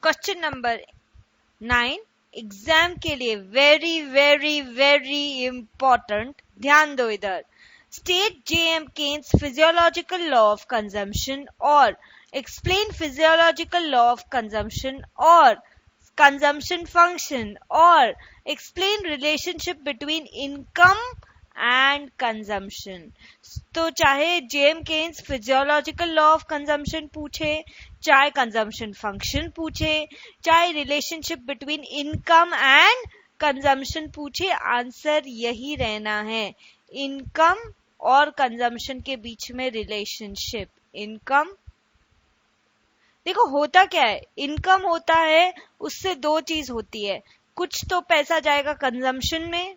Question number 9 exam के लिए very very very important, ध्यान दो इधर। State JM Keynes physiological law of consumption और explain physiological law of consumption और कंजम्पशन फंक्शन और explain relationship between income and consumption. तो चाहे JM Keynes physiological law of consumption पूछे, चाहे कंजम्पशन फंक्शन पूछे, चाहे relationship between income and consumption पूछे, आंसर यही रहना है, इनकम और कंजम्पशन के बीच में रिलेशनशिप। इनकम, देखो होता क्या है, इनकम होता है उससे दो चीज होती है, कुछ तो पैसा जाएगा कंजम्पशन में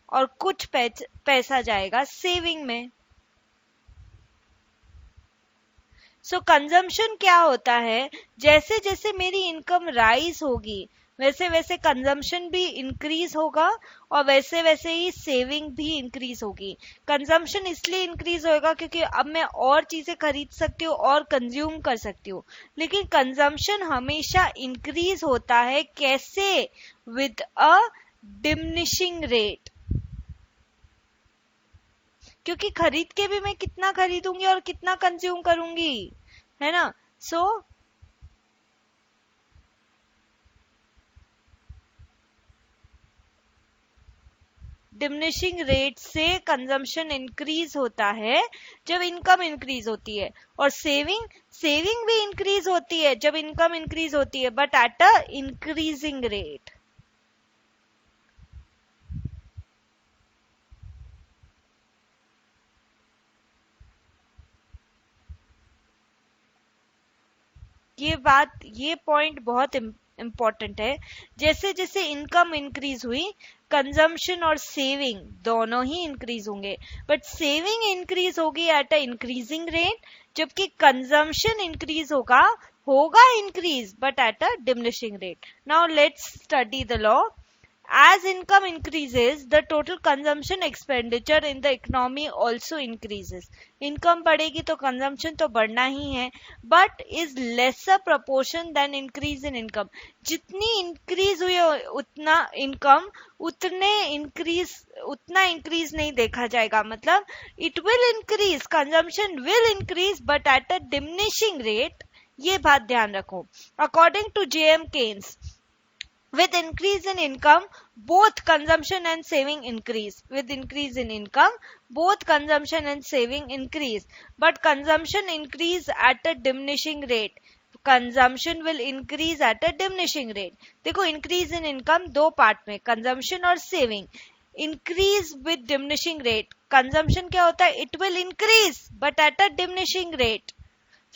और कुछ पैसा जाएगा सेविंग में। सो कंजम्पशन क्या होता है, जैसे जैसे मेरी इनकम राइज होगी वैसे वैसे कंजम्पशन भी इंक्रीज होगा और वैसे वैसे ही सेविंग भी इंक्रीज होगी। कंजम्पशन इसलिए इंक्रीज होगा क्योंकि अब मैं और चीजें खरीद सकती हूँ और कंज्यूम कर सकती हूँ, लेकिन कंजम्पशन हमेशा इंक्रीज होता है कैसे, विद अ डिमिनिशिंग रेट, क्योंकि खरीद के भी मैं कितना खरीदूंगी और कितना कंज्यूम करूंगी, है ना। सो डिमिनिशिंग रेट से कंजम्पशन इंक्रीज होता है जब इनकम इंक्रीज होती है, और सेविंग भी इंक्रीज होती है जब इनकम इंक्रीज होती है, but at a increasing rate. ये पॉइंट बहुत इंपॉर्टेंट है। जैसे जैसे इनकम इंक्रीज हुई, कंजम्पशन और सेविंग दोनों ही इंक्रीज होंगे, बट सेविंग इंक्रीज होगी एट अ इंक्रीजिंग रेट, जबकि कंजम्पशन इंक्रीज होगा increase but at a diminishing rate. Now let's study the law. As income increases, the total consumption expenditure in the economy also increases. Income बढ़ेगी तो consumption तो बढ़ना ही है, but is lesser proportion than increase in income. जितनी increase हुई उतना income उतना increase नहीं देखा जाएगा, मतलब it will increase, consumption will increase but at a diminishing rate. ये बात ध्यान रखो। According to J.M. Keynes, with increase in income, both consumption and saving increase. With increase in income, both consumption and saving increase. But consumption increase at a diminishing rate. Consumption will increase at a diminishing rate. देखो increase in income दो part में, consumption और saving. Increase with diminishing rate. Consumption क्या होता है? It will increase but at a diminishing rate.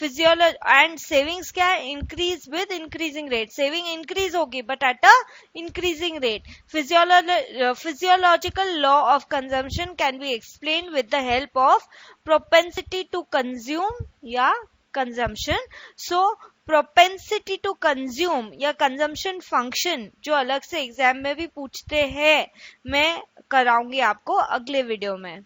Physiology and savings क्या है, increase with increasing rate, saving increase होगी but at a increasing rate. Physiological law of consumption can be explain with the help of propensity to consume या consumption. So propensity to consume या consumption function जो अलग से exam में भी पूछते हैं, मैं कराऊंगी आपको अगले वीडियो में।